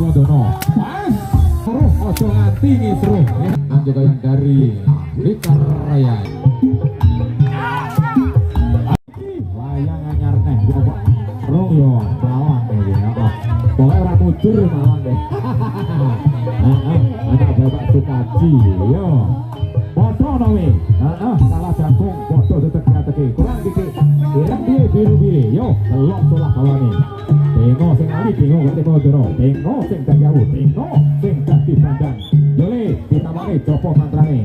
Dono. Pas seruh ojo nganti seruh. Dan juga yang dari Blitar Raya. Wayang anyar neh Bapak. Seruh yo mawon iki ya. Pokoke ora mujur mawon deh. Anak Bapak Sukaji yo. Foto nawi. Salah jangkung foto detek-detek. Kurang dikit. Ireng piye biru-biru. Yo, telok tolak kawane. Tengok sing ali tengok gak tengok dono. Tengok sing dadi awu, tengok sing dadi bandang. Jole ditamake jopo mantrange.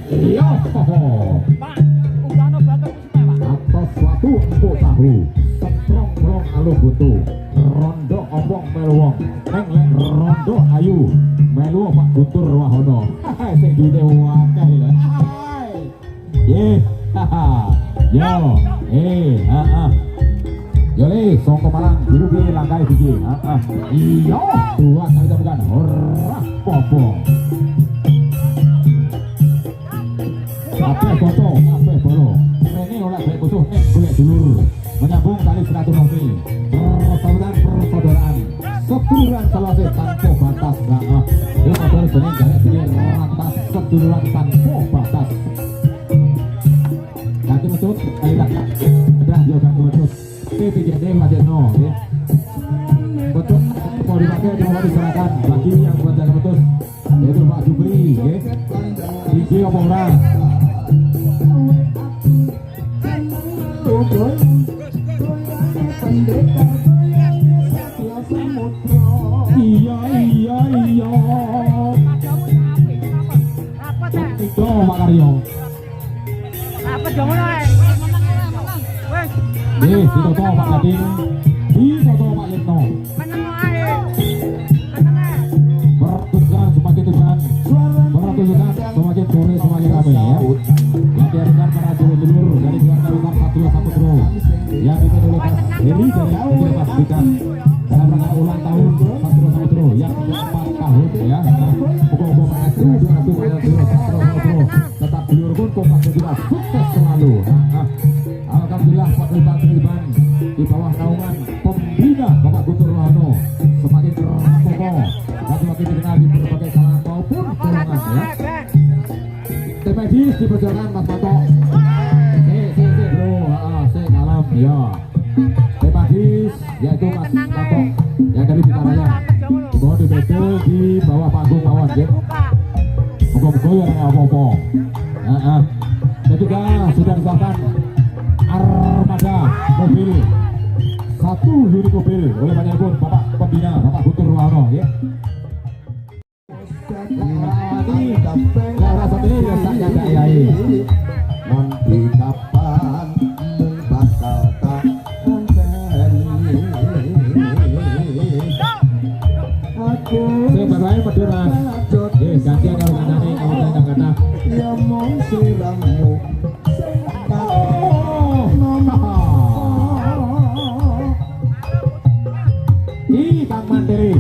Iya. Pak, ungkano bakat musim Pak. Atos suatu empuk tahu. Seprong brong alu butu. Rondo ompong meluwong. Neng lek rondo ayu. Melu Pak Guntur Wahono. Sing duwe akeh lho. Ye. Yo. Yole, songko Malang, biru biru langkai biji. Iya, dua kali temukan. Horah, popo. Kabeh foto, kabeh bolo. Ini oleh baik butuh, boleh dulur. Menyambung tali silaturahmi. Persaudaraan. Seduluran Sulawesi tanpa batas. Ini saudara bening galak sini rantas seduluran tanpa batas. Ganti mesut, kali tak. Udah, dia ganti mesut. PPJD Majeno, ya. Betul, mau dipakai mau diserahkan bagi yang buat jaga betul, yaitu Pak Jubri, ya. Iki omong orang. Iya. Itu Pak Karyo. Apa jangan wes. Ditoto Pak Gading, ditoto Pak Yitno. Pertunjukan semakin tujuan, pertunjukan semakin sore semakin ramai ya. Yang diadakan para dulur-dulur dari keluarga besar Satrio Saputro yang dipimpin oleh Mas Heri dari Mas Bidang dalam rangka ulang tahun Satrio Saputro yang ke-4 tahun ya. Pokok-pokok pengacu Satrio Saputro tetap dulur pun kompak juga sukses selalu. Alhamdulillah Pak Liban di bawah naungan pembina Bapak Guntur Wahono semakin kokoh dan semakin dikenal di berbagai kalangan maupun golongan ya. Tim medis diperjuangkan Mas Mato. Bro, kalem ya. Tim medis yaitu Mas Mato yang dari Blitar Raya. Di bawah di bedel di bawah panggung mawon ya. Moga-moga ya apa-apa. Dan juga sudah disahkan armada mobil, satu unit mobil oleh banyak pun Bapak Pembina Bapak Guntur Wahono ya. Rasa ini ya sangat ayai. Nanti kapan bakal tak aku sebenarnya Madura gantian kalau kanane kalau kata ya mau siramu Kang Mandiri,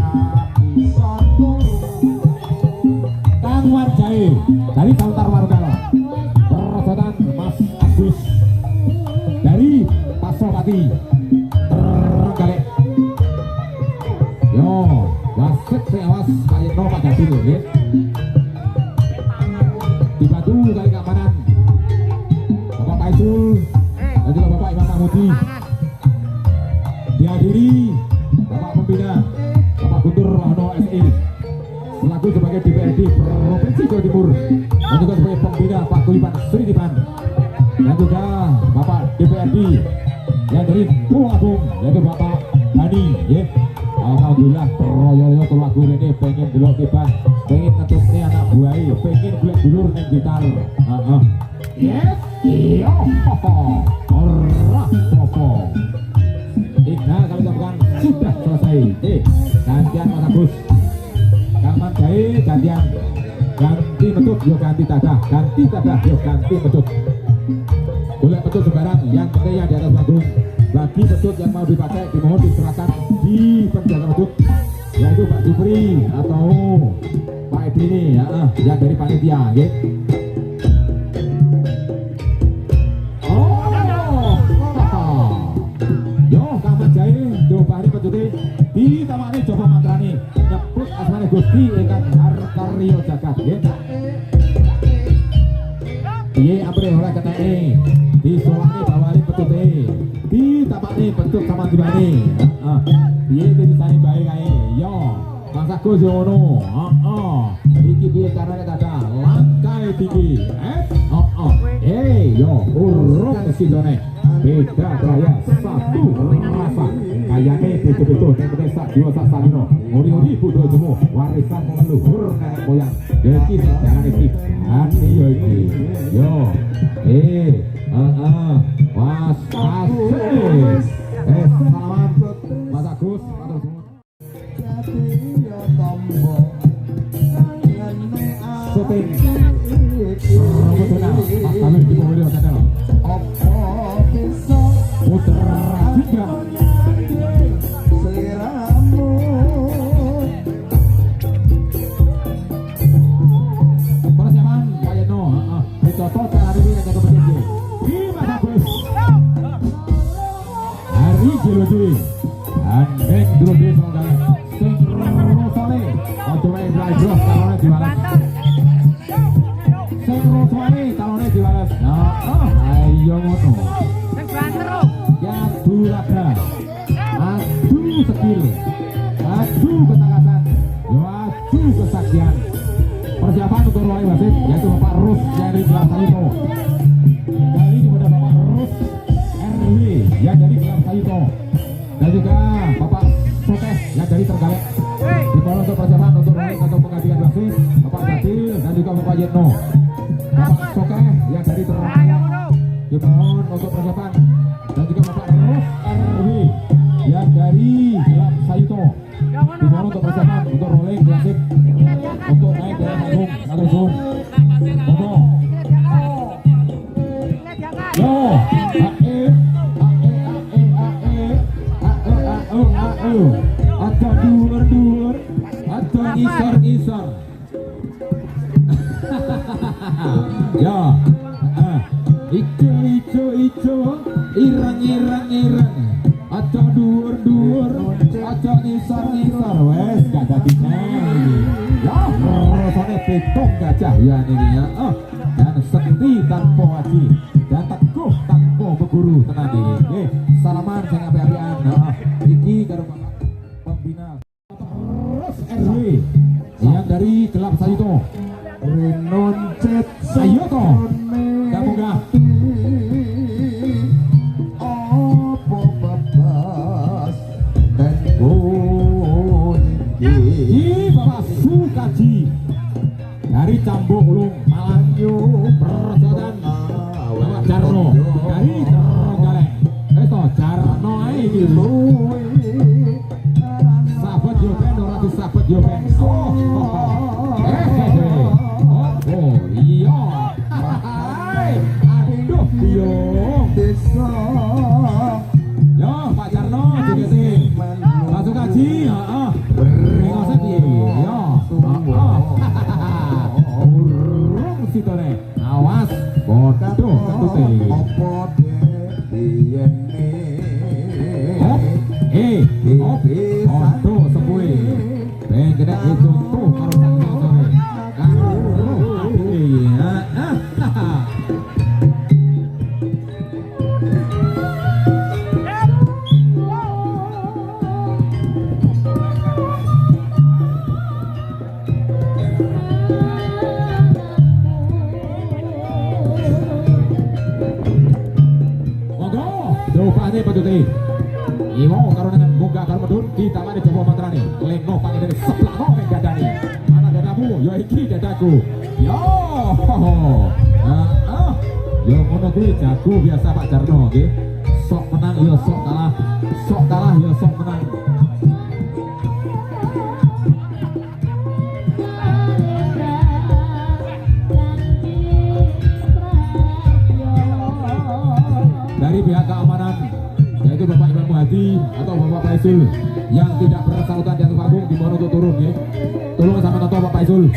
Kang Wanjai dari Kautar Marugala, Persodan Mas Agus dari Pasopati Terenggalek. Yo, wasit seawas Pak Yitno Pak Gadil ya. Dibantu dari keamanan Bapak Paizul dan juga Bapak Imam Mahmudi. Dihadiri Bapak Pembina Bapak Guntur Wahono SI selaku sebagai DPRD Provinsi Jawa Timur dan juga sebagai Pembina Pak Kulipan Sri Dipan dan juga Bapak DPRD yang dari Tulungagung yaitu Bapak Hani ya. Alhamdulillah royo-royo Tulungagung ini pengen delok Kiban, pengen ngetutnya anak buai, pengen golek dulur ning Blitar. Yes, iya, ora apa. Tiga kali temukan sudah selesai. Gantian Mas Agus, Kang Manjai gantian, ganti metut, yo ganti tadah, yo ganti metut. Boleh metut sembarang, yang penting yang di atas panggung. Bagi metut yang mau dipakai dimohon diserahkan di penjaga metut, yaitu Pak Jupri atau Pak Edini ya, yang dari panitia, ya. Yo, Kang Manjai, coba ini pencuti di taman ini Joko Mantrani nyebut asmane Gusti ingkang Harkaryo Jagat nggih. Piye amre ora keteke disolani bawani petute ditapakne bentuk sama dibane. Heeh. Piye disani bae kae. Yo, Mas Agus yo ngono. Heeh. Iki piye carane dadah langkae tinggi. Yo urung sidone. Beda gaya satu rasa. Kayane betul-betul yang penting sak jiwa sak salino. Uri-uri budaya temu warisan leluhur nenek moyang. Iki carane iki. Hati yo iki. Yo. Was asik. Salaman Mas Agus, matur suwun. Syuting Robotona Mas Kamil di Mulyo channel. Putra Tiga persiapan Pak Yeno. Dicoto cara ini ada kepentingan di Mas Agus hari Jelodi andeng Jelodi saudara sing rosole ojo wae blajos kalone diwales sing rosole kalone diwales. Ayo ngono Sing banter lho. ya duraga adu skill adu ketangkasan adu kesaksian. Persiapan untuk rolling wasit yaitu Bapak Rus dari Gelar Sayuto dari kepada Bapak Rus RW yang dari Gelar Sayuto dan juga Bapak Sotes yang dari Terenggalek. Di bawah untuk persiapan untuk rolling atau penggantian wasit Bapak Gatil dan juga Bapak Yetno, Bapak Sokeh yang dari Terenggalek. Dimohon untuk persiapan dan juga Bapak Rus RW yang dari Gelar Sayuto. Dimohon untuk persiapan untuk rolling wasit untuk naik dari panggung atau zoom. Monggo. Yo, ada dur, ada isor. Ya, ijo, irang. Ada dur, ada isor. Wes gak dadi nyanyi. Ya, rasane petung gajah ya ini ya. Dan sekti tanpa haji dan teguh tanpa berguru tenan iki. Nggih, salaman sing apik-apikan. Iki karo pembina terus RW yang dari Gelap Sayuto. Renon cet Sayuto. Kamuga. Opo babas dan guninggi Bapak Sukaji dari Cambuk Ulung Malang. Perjodohan Bapak Jarno dari Terenggalek. Jarno ae iki lho. Sahabat Yoben ora disahabat Yoben. Iya. Aduh, biung. desa Yo, Pak Jarno JGT. Pak Sukaji, heeh. Ngoset piye? Yo. Urung sitone. Awas, bodoh ketute. opo dene Odo sepuhe. Ben kena dicontoh karo sang sore. Karo iya. Rupane petute. Iwo karo dengan bunga karo medun ditamani Joko Mantrani. Leno pangidene seplano ning dadani. Mana dadamu? Ya iki dadaku. Yo. Yo ngono kuwi jago biasa Pak Jarno nggih. Sok menang yo sok kalah. Sok kalah yo sok menang. Dari pihak keamanan yaitu Bapak Imam Muhadi atau Bapak Paisul yang tidak bersangkutan di atas panggung dimohon untuk turun ya. Tolong sama contoh Bapak Paisul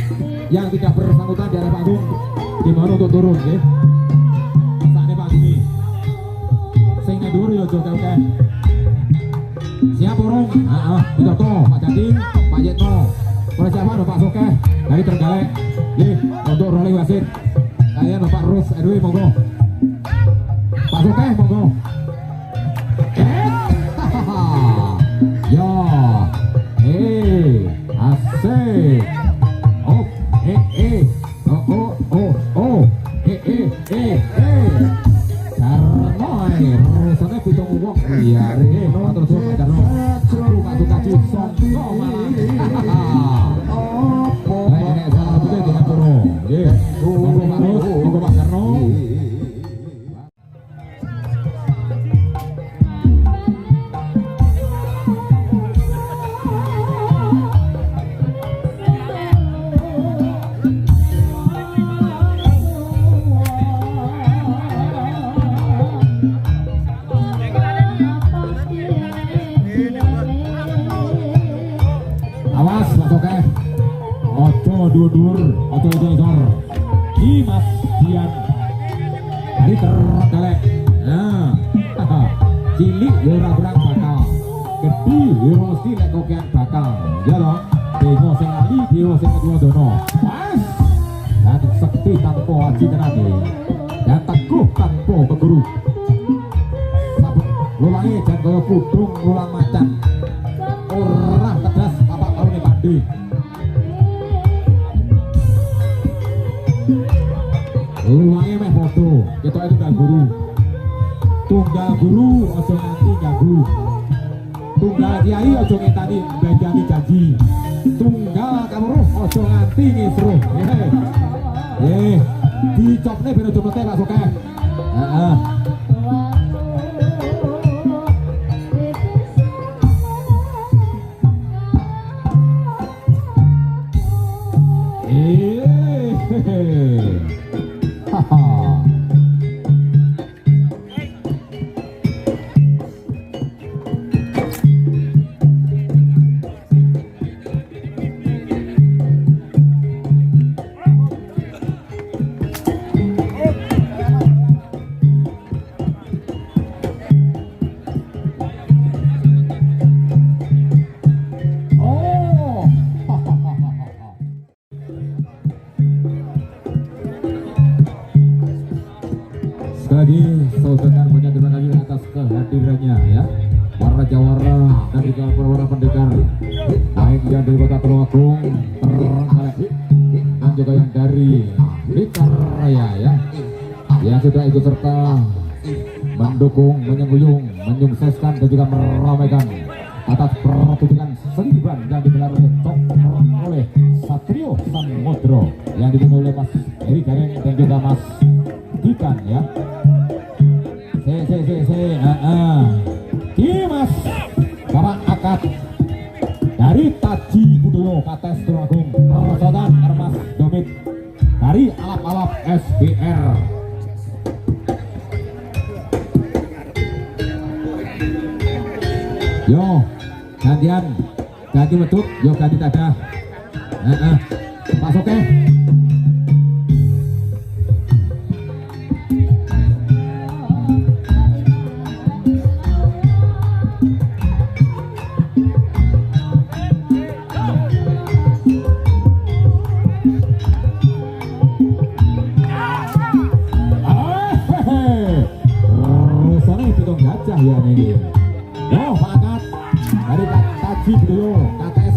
yang tidak bersangkutan di atas panggung dimohon untuk turun ya. Saatnya Pak Gini sing dhuwur ya oke. Siap urung? Ditoto, Pak Janting, Pak Yetno. Persiapan Bapak Sokeh dari Trenggalek. Nggih, untuk rolling wasit. Kalian Bapak Rus Edwi monggo. Pak Sokeh monggo. Ya. Asik. Oh, oh. Karnoy, rusane pitung wong. Iya, matur suwun Pak Karno. Aku Pak Sukaji songko malah. Nek salah betul dengan Puro. Nggih. Monggo Pak Rus, monggo Pak Karno. Awas Pak Sokeh, ojo dur-dur, ojo jor. Mas Dian dari Trenggalek. Nah, cilik ya ora kurang bakal, gede ya mesti lek kokean bakal. Ya loh, dewa sing ali, dewa sing kedua dono. Pas, dan sekti tanpa aji tenane, dan teguh tanpa peguru. Sabut lulangi jan kaya kudung lulang macan. Ora tedas Bapak Karone Pandi. Lulangi meh foto, kita itu tunggal guru ojo nganti ganggu, tunggal kiai ojo ngentani bejani janji, tunggal kamuruh ojo nganti ngisruh. Dicopne ben ojo mete Pak Sokeh. Heeh. Sekali lagi saudara banyak terima kasih atas kehadirannya ya, para jawara dan juga para pendekar baik yang dari Kota Tulungagung, Trenggalek dan juga yang dari Blitar Raya ya, yang sudah ikut serta mendukung, menyenguyung, menyukseskan dan juga meramaikan atas pertunjukan seniban yang digelar oleh Satrio Samudro yang dipimpin oleh Mas Eri Gareng dan juga Mas Dikan ya. Mas Bapak Akad dari Taji Budoyo Kates Tulungagung, Persodan Ermas Domit dari Alap-Alap SBR. Yo gantian, ganti medut, yo ganti tadah. Pak Sokeh. Ya nih, yo Pak Akad dari Taji Budoyo Kates,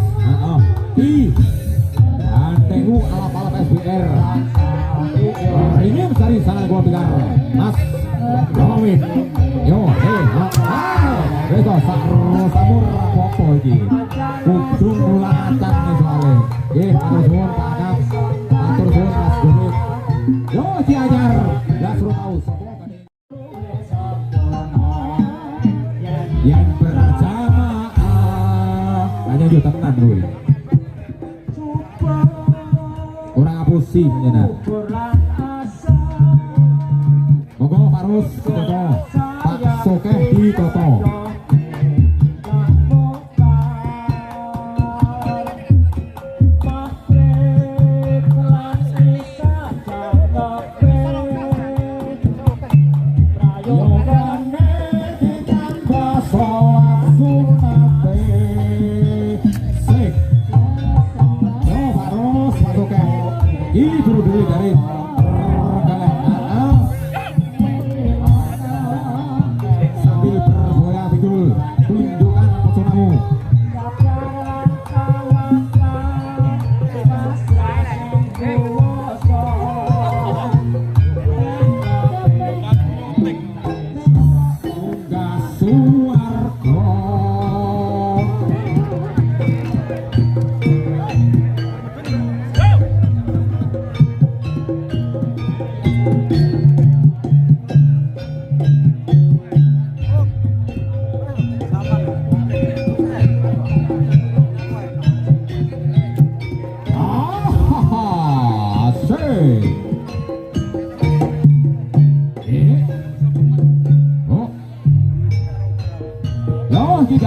dan TU Alap-Alap SBR. Ini mencari sana gua pikir Mas Romit, yo betul samur apa ini? Kudung ulang acang nih soalnya. Atur suwun Pak Akad, atur suwun Mas Domit. Yo Cianyar, gas tahu. Yang berjamaah hanya juga tenan gue kurang apusi menyenat. Monggo Pak Rus Toto, Pak Sokeh di Toto.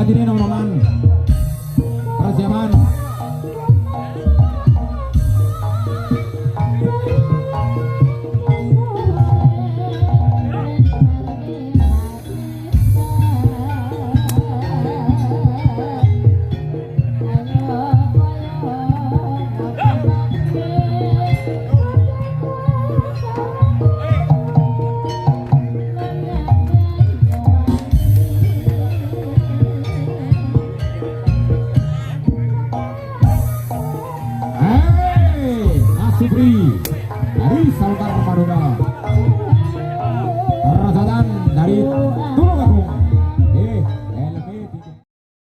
Selanjutnya nom-noman persiapan. Supri dari Saltar Paduka.